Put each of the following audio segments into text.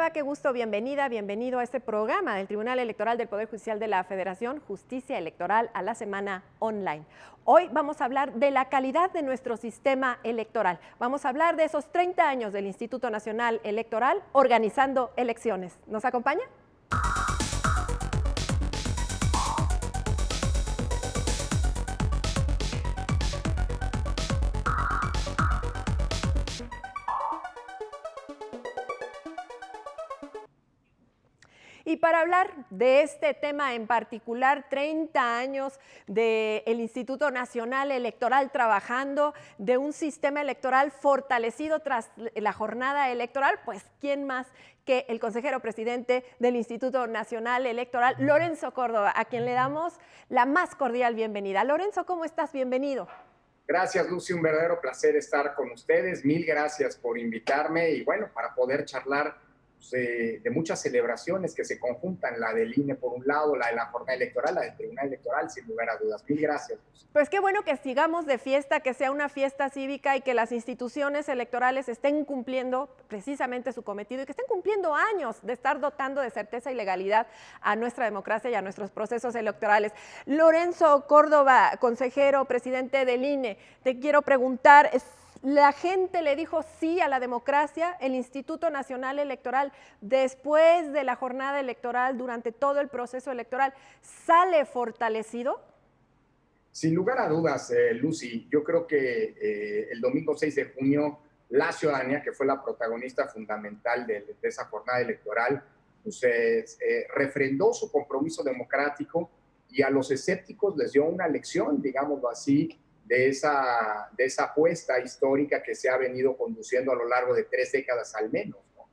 va? Qué gusto, bienvenida, bienvenido a este programa del Tribunal Electoral del Poder Judicial de la Federación, Justicia Electoral a la Semana Online. Hoy vamos a hablar de la calidad de nuestro sistema electoral. Vamos a hablar de esos 30 años del Instituto Nacional Electoral organizando elecciones. ¿Nos acompaña? Y para hablar de este tema en particular, 30 años del Instituto Nacional Electoral trabajando, de un sistema electoral fortalecido tras la jornada electoral, pues ¿quién más que el consejero presidente del Instituto Nacional Electoral, Lorenzo Córdoba, a quien le damos la más cordial bienvenida? Lorenzo, ¿cómo estás? Bienvenido. Gracias, Lucy, un verdadero placer estar con ustedes. Mil gracias por invitarme y bueno, para poder charlar de muchas celebraciones que se conjuntan, la del INE por un lado, la de la jornada electoral, la del Tribunal Electoral, sin lugar a dudas. Mil gracias, Lucy. Pues qué bueno que sigamos de fiesta, que sea una fiesta cívica y que las instituciones electorales estén cumpliendo precisamente su cometido y que estén cumpliendo años de estar dotando de certeza y legalidad a nuestra democracia y a nuestros procesos electorales. Lorenzo Córdoba, consejero, presidente del INE, te quiero preguntar, la gente le dijo sí a la democracia, el Instituto Nacional Electoral, después de la jornada electoral, durante todo el proceso electoral, ¿sale fortalecido? Sin lugar a dudas, Lucy, yo creo que el domingo 6 de junio, la ciudadanía, que fue la protagonista fundamental de esa jornada electoral, pues, refrendó su compromiso democrático y a los escépticos les dio una lección, digámoslo así, de esa apuesta histórica que se ha venido conduciendo a lo largo de 3 décadas al menos, ¿no?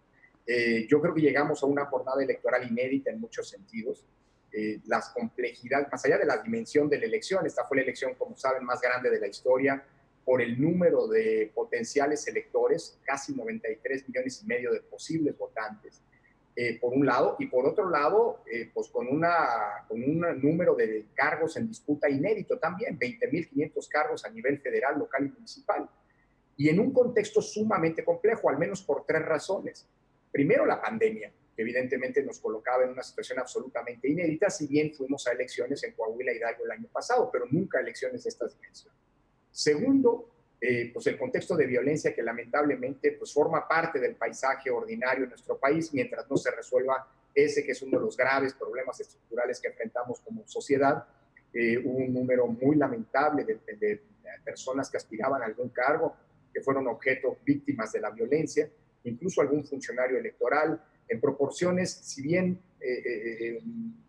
Yo creo que llegamos a una jornada electoral inédita en muchos sentidos. Las complejidades, más allá de la dimensión de la elección, esta fue la elección, como saben, más grande de la historia, por el número de potenciales electores, casi 93 millones y medio de posibles votantes, por un lado, y por otro lado, pues con un número de cargos en disputa inédito también, 20.500 cargos a nivel federal, local y municipal. Y en un contexto sumamente complejo, al menos por 3 razones. Primero, la pandemia, que evidentemente nos colocaba en una situación absolutamente inédita, si bien fuimos a elecciones en Coahuila y Hidalgo el año pasado, pero nunca elecciones de esta dimensión. Segundo, pues el contexto de violencia que lamentablemente pues forma parte del paisaje ordinario en nuestro país mientras no se resuelva ese que es uno de los graves problemas estructurales que enfrentamos como sociedad. Hubo un número muy lamentable de personas que aspiraban a algún cargo que fueron objeto víctimas de la violencia, incluso algún funcionario electoral, en proporciones, si bien,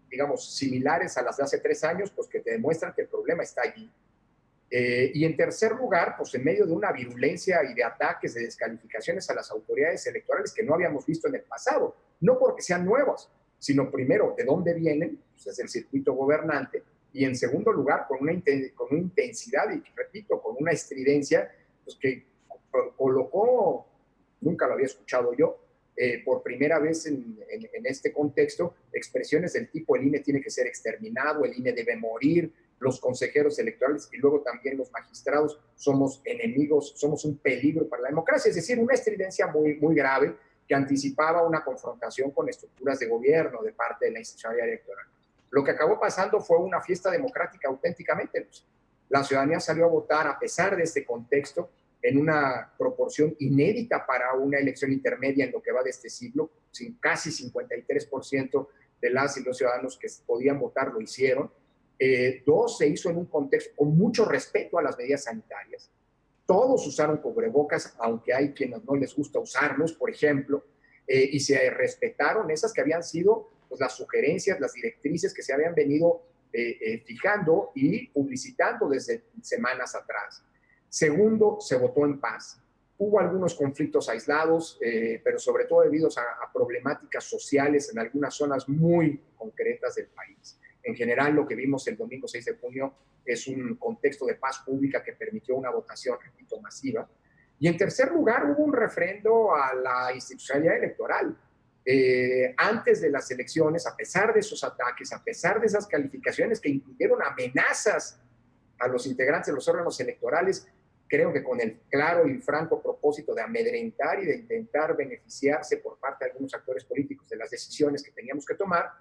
digamos, similares a las de hace 3 años, pues que te demuestran que el problema está allí. Y en tercer lugar, pues en medio de una virulencia y de ataques, de descalificaciones a las autoridades electorales que no habíamos visto en el pasado, no porque sean nuevas, sino primero, de dónde vienen, pues es el circuito gobernante, y en segundo lugar, con una intensidad y, repito, con una estridencia, pues que colocó, nunca lo había escuchado yo, por primera vez en este contexto, expresiones del tipo el INE tiene que ser exterminado, el INE debe morir, los consejeros electorales y luego también los magistrados somos enemigos, somos un peligro para la democracia, es decir, una estridencia muy, muy grave que anticipaba una confrontación con estructuras de gobierno de parte de la institucionalidad electoral. Lo que acabó pasando fue una fiesta democrática auténticamente. La ciudadanía salió a votar a pesar de este contexto en una proporción inédita para una elección intermedia en lo que va de este siglo, casi 53% de las y los ciudadanos que podían votar lo hicieron. Dos, se hizo en un contexto con mucho respeto a las medidas sanitarias. Todos usaron cubrebocas, aunque hay quienes no les gusta usarlos, por ejemplo, y se respetaron esas que habían sido pues, las sugerencias, las directrices que se habían venido fijando y publicitando desde semanas atrás. Segundo, se votó en paz. Hubo algunos conflictos aislados, pero sobre todo debido a problemáticas sociales en algunas zonas muy concretas del país. En general, lo que vimos el domingo 6 de junio es un contexto de paz pública que permitió una votación, repito, masiva. Y en tercer lugar, hubo un refrendo a la institucionalidad electoral. Antes de las elecciones, a pesar de esos ataques, a pesar de esas calificaciones que incluyeron amenazas a los integrantes de los órganos electorales, creo que con el claro y franco propósito de amedrentar y de intentar beneficiarse por parte de algunos actores políticos de las decisiones que teníamos que tomar,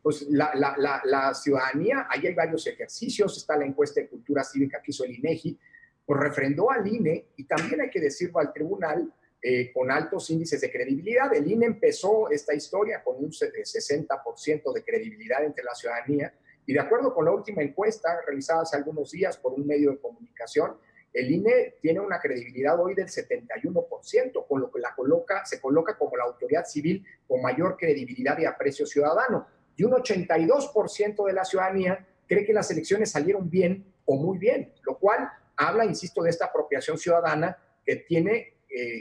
pues la ciudadanía, ahí hay varios ejercicios, está la encuesta de cultura cívica que hizo el INEGI, pues refrendó al INE, y también hay que decirlo al tribunal, con altos índices de credibilidad. El INE empezó esta historia con un 60% de credibilidad entre la ciudadanía, y de acuerdo con la última encuesta realizada hace algunos días por un medio de comunicación, el INE tiene una credibilidad hoy del 71%, con lo que se coloca como la autoridad civil con mayor credibilidad y aprecio ciudadano. Y un 82% de la ciudadanía cree que las elecciones salieron bien o muy bien, lo cual habla, insisto, de esta apropiación ciudadana que tiene,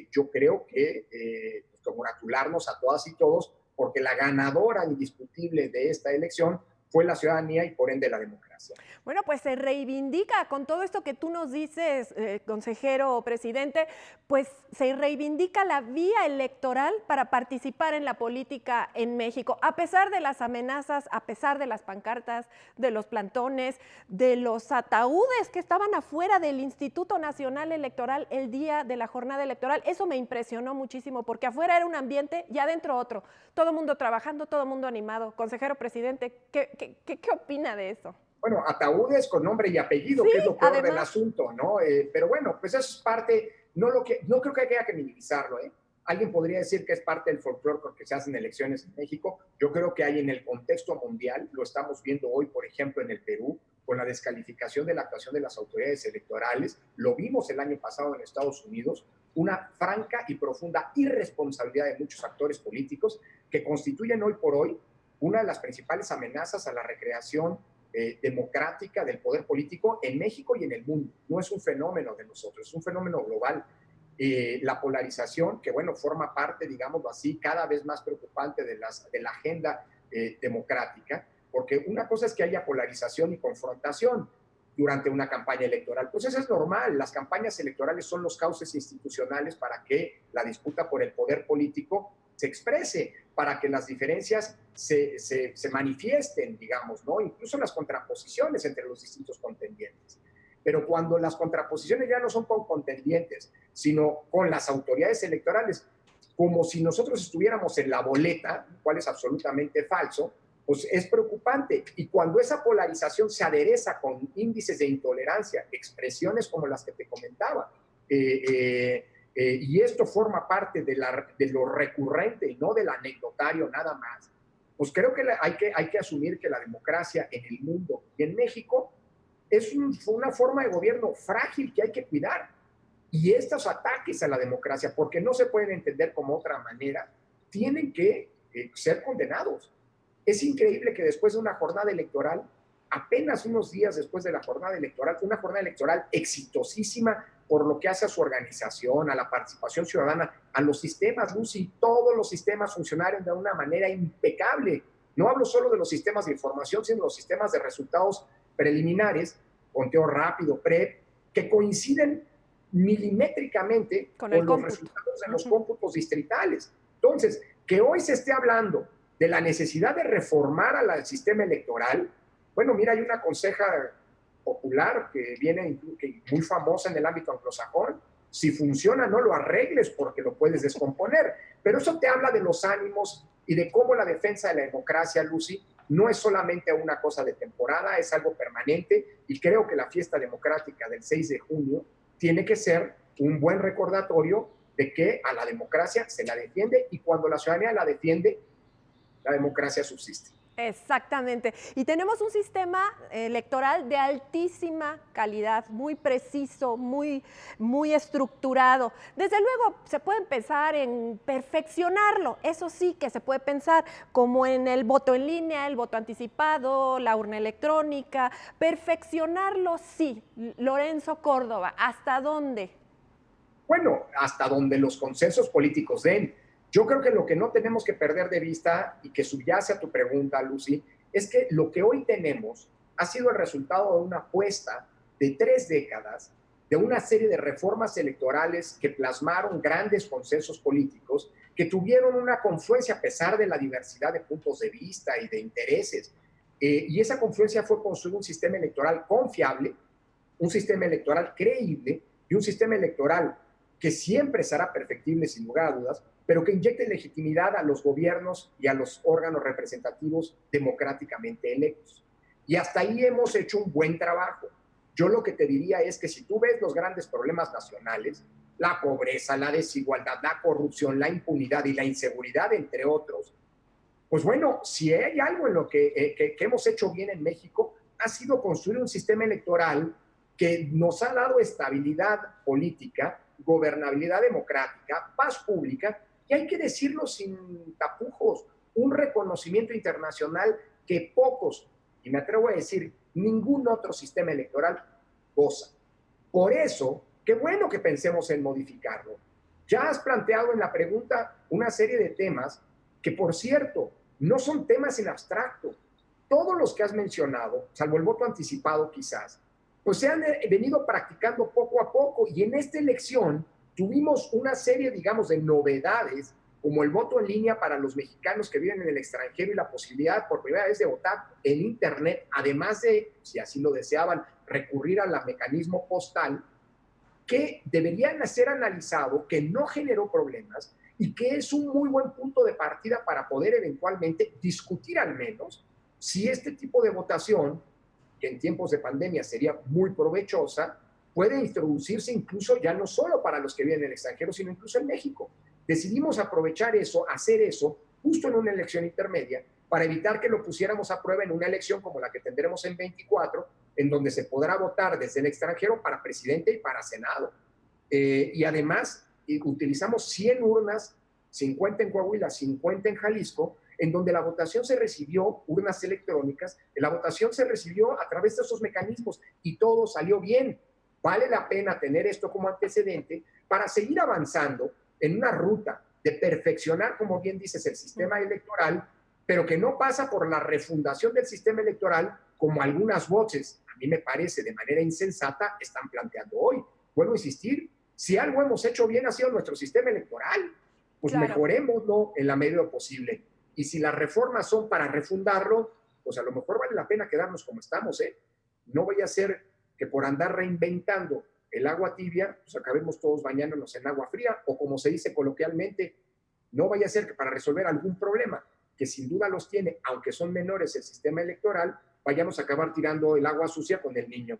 yo creo que congratularnos a todas y todos, porque la ganadora indiscutible de esta elección fue la ciudadanía y por ende la democracia. Bueno, pues se reivindica con todo esto que tú nos dices, consejero presidente, pues se reivindica la vía electoral para participar en la política en México, a pesar de las amenazas, a pesar de las pancartas, de los plantones, de los ataúdes que estaban afuera del Instituto Nacional Electoral el día de la jornada electoral. Eso me impresionó muchísimo, porque afuera era un ambiente y adentro otro. Todo el mundo trabajando, todo el mundo animado. Consejero presidente, ¿qué opina de eso? Bueno, ataúdes con nombre y apellido, Sí, que es lo peor además del asunto, ¿no? Pero bueno, pues eso es parte, no creo que haya que minimizarlo, ¿eh? Alguien podría decir que es parte del folclore porque se hacen elecciones en México. Yo creo que hay en el contexto mundial, lo estamos viendo hoy, por ejemplo, en el Perú, con la descalificación de la actuación de las autoridades electorales, lo vimos el año pasado en Estados Unidos, una franca y profunda irresponsabilidad de muchos actores políticos que constituyen hoy por hoy una de las principales amenazas a la recreación democrática del poder político en México y en el mundo. No es un fenómeno de nosotros, es un fenómeno global. La polarización, que bueno, forma parte, digámoslo así, cada vez más preocupante de la agenda democrática, porque una cosa es que haya polarización y confrontación durante una campaña electoral. Pues eso es normal, las campañas electorales son los cauces institucionales para que la disputa por el poder político se exprese, para que las diferencias se manifiesten, digamos, ¿no? Incluso las contraposiciones entre los distintos contendientes. Pero cuando las contraposiciones ya no son con contendientes, sino con las autoridades electorales, como si nosotros estuviéramos en la boleta, lo cual es absolutamente falso, pues es preocupante. Y cuando esa polarización se adereza con índices de intolerancia, expresiones como las que te comentaba, y esto forma parte de lo recurrente y no del anecdotario nada más, pues creo que hay que asumir que la democracia en el mundo y en México es una forma de gobierno frágil que hay que cuidar. Y estos ataques a la democracia, porque no se pueden entender como otra manera, tienen que ser condenados. Es increíble que después de una jornada electoral, apenas unos días después de la jornada electoral, una jornada electoral exitosísima por lo que hace a su organización, a la participación ciudadana, a los sistemas, Lucy, todos los sistemas funcionaron de una manera impecable. No hablo solo de los sistemas de información, sino de los sistemas de resultados preliminares, conteo rápido, PREP, que coinciden milimétricamente con los resultados de los cómputos distritales. Entonces, que hoy se esté hablando de la necesidad de reformar al sistema electoral, bueno, mira, hay una conseja popular que viene muy famosa en el ámbito anglosajón, si funciona no lo arregles porque lo puedes descomponer, pero eso te habla de los ánimos y de cómo la defensa de la democracia, Lucy, no es solamente una cosa de temporada, es algo permanente, y creo que la fiesta democrática del 6 de junio tiene que ser un buen recordatorio de que a la democracia se la defiende, y cuando la ciudadanía la defiende, la democracia subsiste. Exactamente. Y tenemos un sistema electoral de altísima calidad, muy preciso, muy estructurado. Desde luego se puede pensar en perfeccionarlo, eso sí que se puede pensar, como en el voto en línea, el voto anticipado, la urna electrónica, perfeccionarlo sí. Lorenzo Córdoba, ¿hasta dónde? Bueno, hasta donde los consensos políticos den. Yo creo que lo que no tenemos que perder de vista y que subyace a tu pregunta, Lucy, es que lo que hoy tenemos ha sido el resultado de una apuesta de 3 décadas, de una serie de reformas electorales que plasmaron grandes consensos políticos, que tuvieron una confluencia a pesar de la diversidad de puntos de vista y de intereses. Y esa confluencia fue construir un sistema electoral confiable, un sistema electoral creíble y un sistema electoral que siempre será perfectible sin lugar a dudas, pero que inyecte legitimidad a los gobiernos y a los órganos representativos democráticamente electos. Y hasta ahí hemos hecho un buen trabajo. Yo lo que te diría es que si tú ves los grandes problemas nacionales, la pobreza, la desigualdad, la corrupción, la impunidad y la inseguridad, entre otros, pues bueno, si hay algo en lo que hemos hecho bien en México, ha sido construir un sistema electoral que nos ha dado estabilidad política, gobernabilidad democrática, paz pública, y hay que decirlo sin tapujos, un reconocimiento internacional que pocos, y me atrevo a decir, ningún otro sistema electoral goza. Por eso, qué bueno que pensemos en modificarlo. Ya has planteado en la pregunta una serie de temas que, por cierto, no son temas en abstracto. Todos los que has mencionado, salvo el voto anticipado quizás, pues se han venido practicando poco a poco, y en esta elección tuvimos una serie, digamos, de novedades, como el voto en línea para los mexicanos que viven en el extranjero y la posibilidad por primera vez de votar en Internet, además de, si así lo deseaban, recurrir al mecanismo postal, que deberían ser analizado, que no generó problemas y que es un muy buen punto de partida para poder eventualmente discutir al menos si este tipo de votación, que en tiempos de pandemia sería muy provechosa, puede introducirse incluso ya no solo para los que viven en el extranjero, sino incluso en México. Decidimos aprovechar eso, hacer eso, justo en una elección intermedia, para evitar que lo pusiéramos a prueba en una elección como la que tendremos en 24, en donde se podrá votar desde el extranjero para presidente y para Senado. Y además utilizamos 100 urnas, 50 en Coahuila, 50 en Jalisco, en donde la votación se recibió, urnas electrónicas, la votación se recibió a través de esos mecanismos y todo salió bien. Vale la pena tener esto como antecedente para seguir avanzando en una ruta de perfeccionar, como bien dices, el sistema electoral, pero que no pasa por la refundación del sistema electoral como algunas voces, a mí me parece de manera insensata, están planteando hoy. Vuelvo a insistir, si algo hemos hecho bien ha sido nuestro sistema electoral, pues claro, mejorémoslo en la medida posible. Y si las reformas son para refundarlo, pues a lo mejor vale la pena quedarnos como estamos, ¿eh? No vaya a ser que por andar reinventando el agua tibia, pues acabemos todos bañándonos en agua fría, o como se dice coloquialmente, no vaya a ser que para resolver algún problema, que sin duda los tiene, aunque son menores el sistema electoral, vayamos a acabar tirando el agua sucia con el niño.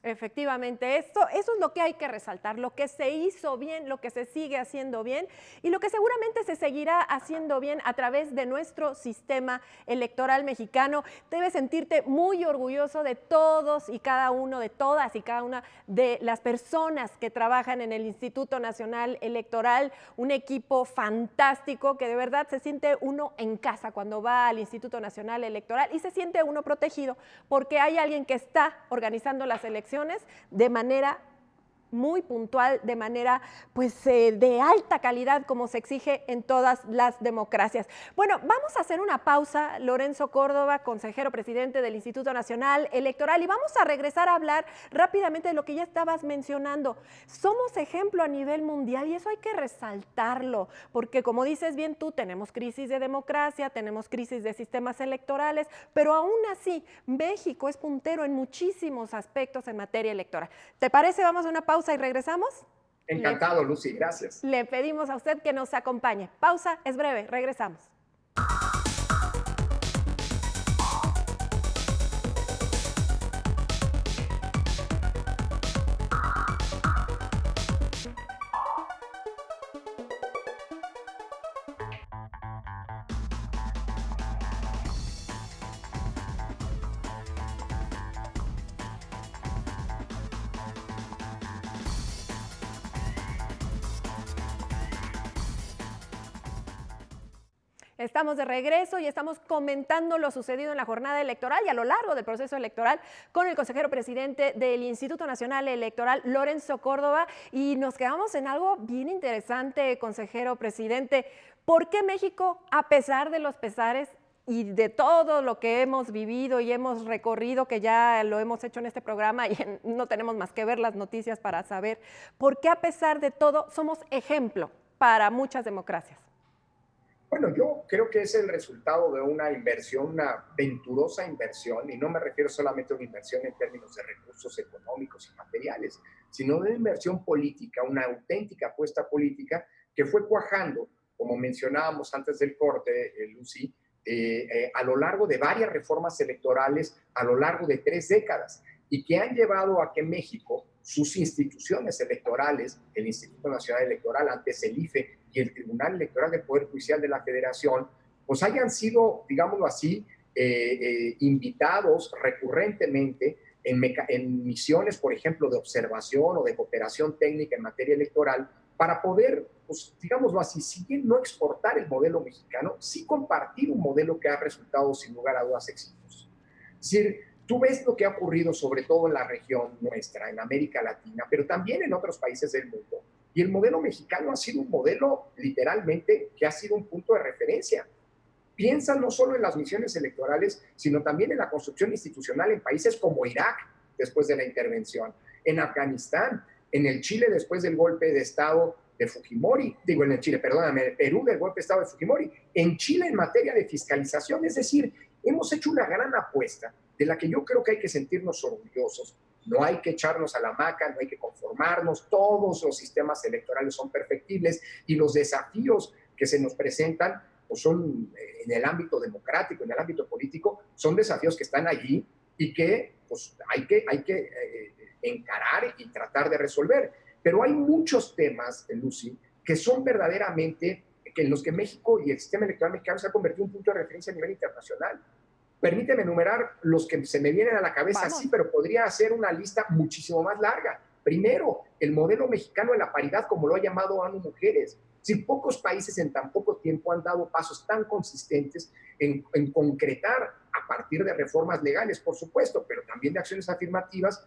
Efectivamente, eso es lo que hay que resaltar, lo que se hizo bien, lo que se sigue haciendo bien y lo que seguramente se seguirá haciendo bien a través de nuestro sistema electoral mexicano. Debes sentirte muy orgulloso de todos y cada uno, de todas y cada una de las personas que trabajan en el Instituto Nacional Electoral, un equipo fantástico que de verdad se siente uno en casa cuando va al Instituto Nacional Electoral y se siente uno protegido porque hay alguien que está organizando las elecciones de manera muy puntual, de manera pues de alta calidad como se exige en todas las democracias. Bueno, vamos a hacer una pausa, Lorenzo Córdoba, consejero presidente del Instituto Nacional Electoral, y vamos a regresar a hablar rápidamente de lo que ya estabas mencionando. Somos ejemplo a nivel mundial y eso hay que resaltarlo, porque como dices bien tú, tenemos crisis de democracia, tenemos crisis de sistemas electorales, pero aún así México es puntero en muchísimos aspectos en materia electoral. ¿Te parece? Vamos a una pausa y regresamos. Encantado, Lucy, gracias. Le pedimos a usted que nos acompañe. Pausa, es breve, regresamos. Estamos de regreso y estamos comentando lo sucedido en la jornada electoral y a lo largo del proceso electoral con el consejero presidente del Instituto Nacional Electoral, Lorenzo Córdoba, y nos quedamos en algo bien interesante, consejero presidente. ¿Por qué México, a pesar de los pesares y de todo lo que hemos vivido y hemos recorrido, que ya lo hemos hecho en este programa y no tenemos más que ver las noticias para saber, por qué a pesar de todo somos ejemplo para muchas democracias? Bueno, yo creo que es el resultado de una inversión, una venturosa inversión, y no me refiero solamente a una inversión en términos de recursos económicos y materiales, sino de una inversión política, una auténtica apuesta política que fue cuajando, como mencionábamos antes del corte, Lucy, a lo largo de varias reformas electorales, a lo largo de 3 décadas, y que han llevado a que México, sus instituciones electorales, el Instituto Nacional Electoral, antes el IFE y el Tribunal Electoral del Poder Judicial de la Federación, pues hayan sido, digámoslo así, invitados recurrentemente en misiones, por ejemplo, de observación o de cooperación técnica en materia electoral, para poder, pues, digámoslo así, si bien no exportar el modelo mexicano, sí compartir un modelo que ha resultado sin lugar a dudas exitoso. Es decir, tú ves lo que ha ocurrido sobre todo en la región nuestra, en América Latina, pero también en otros países del mundo. Y el modelo mexicano ha sido un modelo literalmente que ha sido un punto de referencia. Piensa no solo en las misiones electorales, sino también en la construcción institucional en países como Irak, después de la intervención, en Afganistán, en el Chile después del golpe de Estado de Fujimori, digo en el Chile, perdóname, Perú del golpe de Estado de Fujimori, en Chile en materia de fiscalización, es decir, hemos hecho una gran apuesta de la que yo creo que hay que sentirnos orgullosos. No hay que echarnos a la hamaca, no hay que conformarnos, todos los sistemas electorales son perfectibles y los desafíos que se nos presentan pues son en el ámbito democrático, en el ámbito político, son desafíos que están allí y que pues, hay que encarar y tratar de resolver. Pero hay muchos temas, Lucy, que son verdaderamente, que en los que México y el sistema electoral mexicano se ha convertido en un punto de referencia a nivel internacional. Permíteme enumerar los que se me vienen a la cabeza, Vamos. sí, pero podría hacer una lista muchísimo más larga. Primero, el modelo mexicano de la paridad, como lo ha llamado ONU Mujeres. Si pocos países en tan poco tiempo han dado pasos tan consistentes en concretar, a partir de reformas legales, por supuesto, pero también de acciones afirmativas,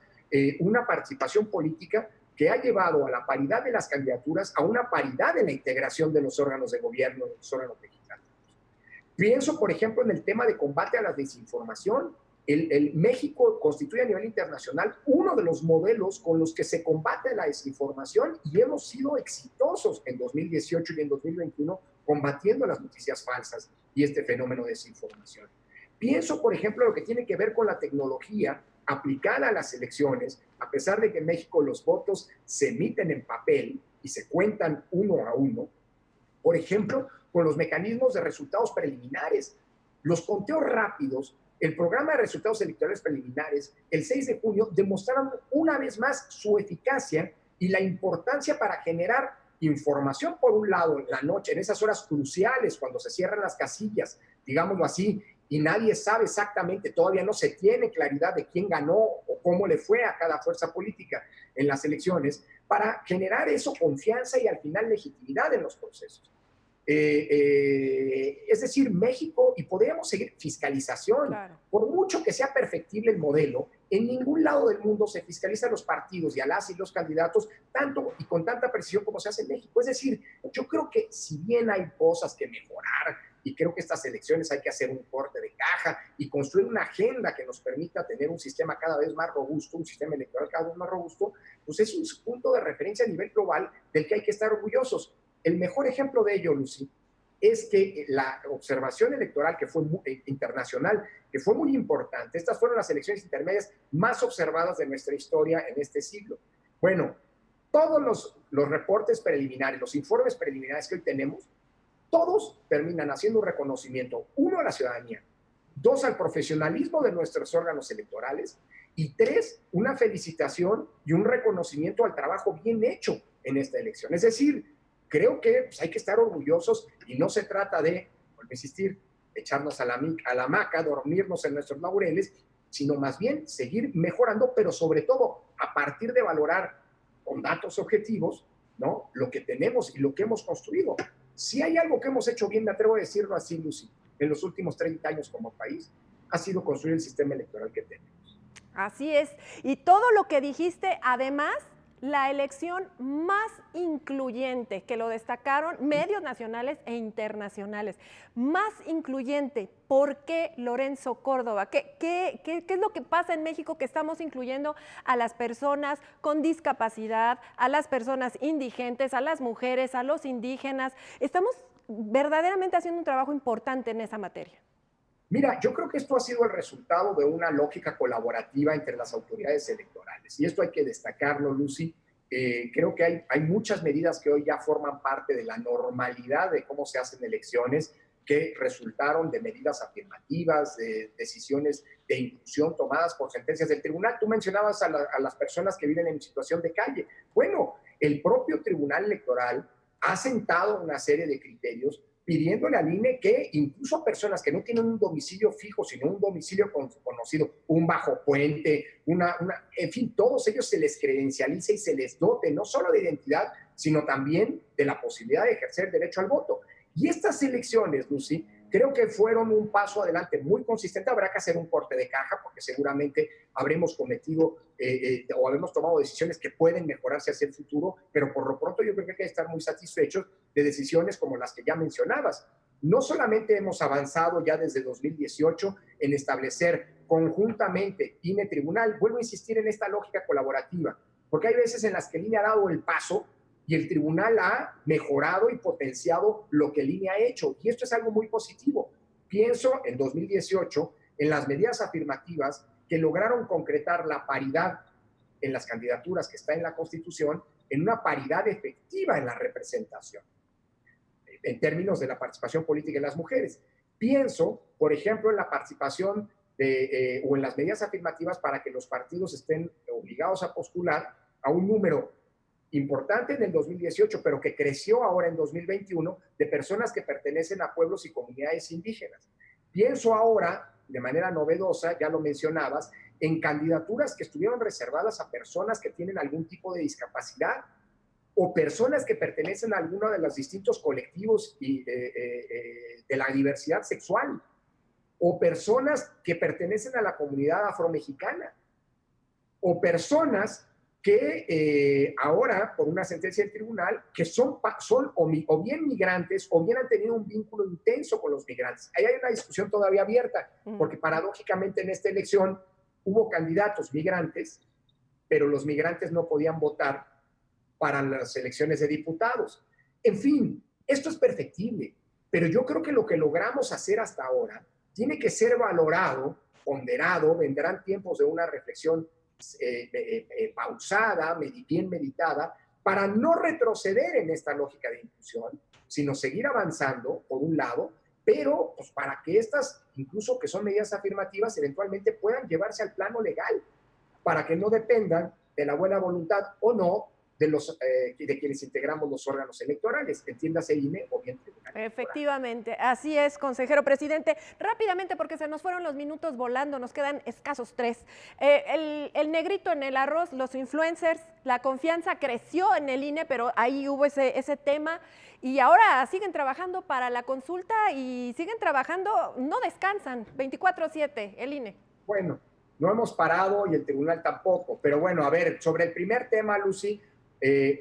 una participación política que ha llevado a la paridad de las candidaturas, a una paridad en la integración de los órganos de gobierno, de los órganos legislativos. Pienso, por ejemplo, en el tema de combate a la desinformación. El México constituye a nivel internacional uno de los modelos con los que se combate la desinformación y hemos sido exitosos en 2018 y en 2021 combatiendo las noticias falsas y este fenómeno de desinformación. Pienso, por ejemplo, lo que tiene que ver con la tecnología aplicada a las elecciones, a pesar de que en México los votos se emiten en papel y se cuentan uno a uno, por ejemplo, con los mecanismos de resultados preliminares. Los conteos rápidos, el programa de resultados electorales preliminares, el 6 de junio, demostraron una vez más su eficacia y la importancia para generar información, por un lado, en la noche, en esas horas cruciales, cuando se cierran las casillas, digámoslo así, y nadie sabe exactamente, todavía no se tiene claridad de quién ganó o cómo le fue a cada fuerza política en las elecciones, para generar eso, confianza y al final legitimidad en los procesos. Es decir, México, y podríamos seguir, fiscalización. Claro. Por mucho que sea perfectible el modelo, en ningún lado del mundo se fiscalizan los partidos y a las y los candidatos tanto y con tanta precisión como se hace en México. Es decir, yo creo que si bien hay cosas que mejorar, y creo que estas elecciones hay que hacer un corte de caja y construir una agenda que nos permita tener un sistema cada vez más robusto, un sistema electoral cada vez más robusto, pues es un punto de referencia a nivel global del que hay que estar orgullosos. El mejor ejemplo de ello, Lucy, es que la observación electoral que fue internacional, que fue muy importante, estas fueron las elecciones intermedias más observadas de nuestra historia en este siglo. Bueno, todos los reportes preliminares, los informes preliminares que hoy tenemos, todos terminan haciendo un reconocimiento, uno, a la ciudadanía, dos, al profesionalismo de nuestros órganos electorales, y tres, una felicitación y un reconocimiento al trabajo bien hecho en esta elección. Es decir, creo que pues, hay que estar orgullosos y no se trata de, vuelvo a insistir, echarnos a la hamaca, dormirnos en nuestros laureles, sino más bien seguir mejorando, pero sobre todo a partir de valorar con datos objetivos, ¿no?, lo que tenemos y lo que hemos construido. Si hay algo que hemos hecho bien, me atrevo a decirlo así, Lucy, en los últimos 30 años como país, ha sido construir el sistema electoral que tenemos. Así es. Y todo lo que dijiste, además, la elección más incluyente, que lo destacaron medios nacionales e internacionales, más incluyente. ¿Por qué Lorenzo Córdoba? ¿Qué es lo que pasa en México que estamos incluyendo a las personas con discapacidad, a las personas indigentes, a las mujeres, a los indígenas? Estamos verdaderamente haciendo un trabajo importante en esa materia. Mira, yo creo que esto ha sido el resultado de una lógica colaborativa entre las autoridades electorales. Y esto hay que destacarlo, Lucy. Creo que hay muchas medidas que hoy ya forman parte de la normalidad de cómo se hacen elecciones, que resultaron de medidas afirmativas, de decisiones de inclusión tomadas por sentencias del tribunal. Tú mencionabas a las personas que viven en situación de calle. Bueno, el propio Tribunal Electoral ha sentado una serie de criterios pidiéndole al INE que incluso a personas que no tienen un domicilio fijo, sino un domicilio conocido, un bajo puente, en fin, todos ellos se les credencialice y se les dote no solo de identidad, sino también de la posibilidad de ejercer derecho al voto. Y estas elecciones, Lucy, creo que fueron un paso adelante muy consistente. Habrá que hacer un corte de caja porque seguramente habremos cometido o habremos tomado decisiones que pueden mejorarse hacia el futuro, pero por lo pronto yo creo que hay que estar muy satisfechos de decisiones como las que ya mencionabas. No solamente hemos avanzado ya desde 2018 en establecer conjuntamente INE-Tribunal, vuelvo a insistir en esta lógica colaborativa, porque hay veces en las que el INE ha dado el paso y el tribunal ha mejorado y potenciado lo que el INE ha hecho. Y esto es algo muy positivo. Pienso en 2018 en las medidas afirmativas que lograron concretar la paridad en las candidaturas que está en la Constitución en una paridad efectiva en la representación, en términos de la participación política de las mujeres. Pienso, por ejemplo, en la participación o en las medidas afirmativas para que los partidos estén obligados a postular a un número importante en el 2018, pero que creció ahora en 2021, de personas que pertenecen a pueblos y comunidades indígenas. Pienso ahora, de manera novedosa, ya lo mencionabas, en candidaturas que estuvieron reservadas a personas que tienen algún tipo de discapacidad o personas que pertenecen a alguno de los distintos colectivos de la diversidad sexual o personas que pertenecen a la comunidad afromexicana o personas que ahora, por una sentencia del tribunal, que son o bien migrantes o bien han tenido un vínculo intenso con los migrantes. Ahí hay una discusión todavía abierta, porque paradójicamente en esta elección hubo candidatos migrantes, pero los migrantes no podían votar para las elecciones de diputados. En fin, esto es perfectible, pero yo creo que lo que logramos hacer hasta ahora tiene que ser valorado, ponderado, vendrán tiempos de una reflexión pausada, bien meditada, para no retroceder en esta lógica de inclusión, sino seguir avanzando, por un lado, pero pues, para que estas, incluso que son medidas afirmativas, eventualmente puedan llevarse al plano legal, para que no dependan de la buena voluntad o no de quienes integramos los órganos electorales, entiéndase INE o bien Tribunal Electoral. Efectivamente, así es, consejero presidente. Rápidamente, porque se nos fueron los minutos volando, nos quedan escasos 3. El negrito en el arroz, los influencers, la confianza creció en el INE, pero ahí hubo ese tema y ahora siguen trabajando para la consulta y siguen trabajando, no descansan, 24/7, el INE. Bueno, no hemos parado y el tribunal tampoco, pero bueno, a ver, sobre el primer tema, Lucy,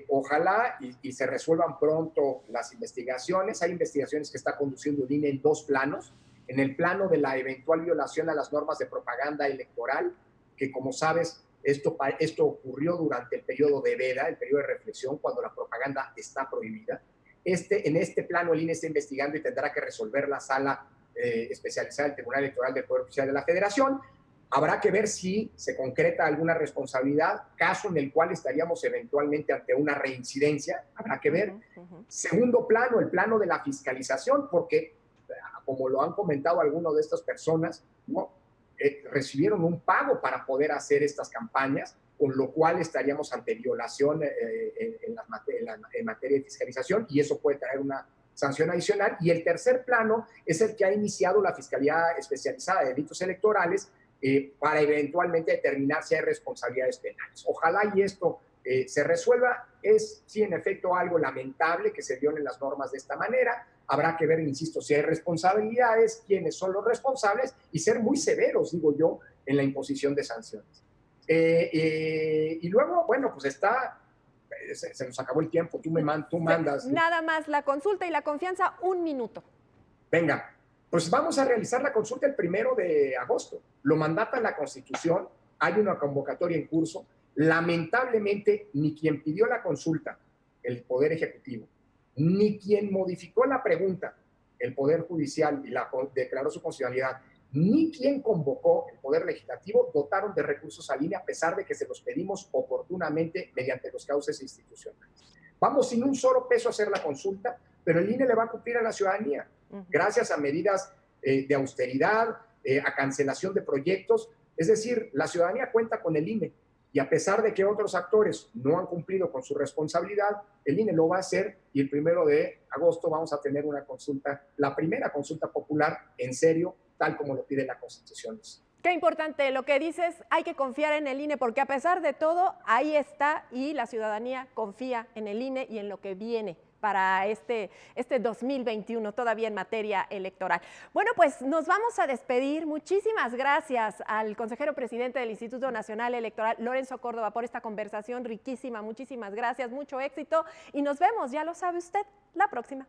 ojalá y se resuelvan pronto las investigaciones. Hay investigaciones que está conduciendo el INE en 2 planos. En el plano de la eventual violación a las normas de propaganda electoral, que como sabes, esto ocurrió durante el periodo de veda, el periodo de reflexión, cuando la propaganda está prohibida. En este plano el INE está investigando y tendrá que resolver la sala especializada del Tribunal Electoral del Poder Judicial de la Federación. Habrá que ver si se concreta alguna responsabilidad, caso en el cual estaríamos eventualmente ante una reincidencia, habrá que ver. Segundo plano, el plano de la fiscalización, porque, como lo han comentado algunas de estas personas, ¿no? Recibieron un pago para poder hacer estas campañas, con lo cual estaríamos ante violación en materia de fiscalización, y eso puede traer una sanción adicional. Y el tercer plano es el que ha iniciado la Fiscalía Especializada de Delitos Electorales, para eventualmente determinar si hay responsabilidades penales. Ojalá y esto se resuelva. Es, sí, en efecto, algo lamentable que se violen las normas de esta manera. Habrá que ver, insisto, si hay responsabilidades, quiénes son los responsables y ser muy severos, digo yo, en la imposición de sanciones. Y luego, bueno, pues se nos acabó el tiempo. Tú mandas. Nada más, la consulta y la confianza, 1 minuto. Venga. Pues vamos a realizar la consulta el 1 de agosto. Lo mandata la Constitución, hay una convocatoria en curso. Lamentablemente, ni quien pidió la consulta, el Poder Ejecutivo, ni quien modificó la pregunta, el Poder Judicial, y declaró su constitucionalidad, ni quien convocó el Poder Legislativo dotaron de recursos al INE, a pesar de que se los pedimos oportunamente mediante los cauces institucionales. Vamos sin un solo peso a hacer la consulta, pero el INE le va a cumplir a la ciudadanía, gracias a medidas de austeridad, a cancelación de proyectos. Es decir, la ciudadanía cuenta con el INE, y a pesar de que otros actores no han cumplido con su responsabilidad, el INE lo va a hacer, y el 1 de agosto vamos a tener una consulta, la primera consulta popular en serio, tal como lo pide la Constitución. Qué importante lo que dices, hay que confiar en el INE, porque a pesar de todo, ahí está, y la ciudadanía confía en el INE y en lo que viene para este 2021, todavía en materia electoral. Bueno, pues nos vamos a despedir. Muchísimas gracias al consejero presidente del Instituto Nacional Electoral, Lorenzo Córdoba, por esta conversación riquísima. Muchísimas gracias, mucho éxito, y nos vemos, ya lo sabe usted, la próxima.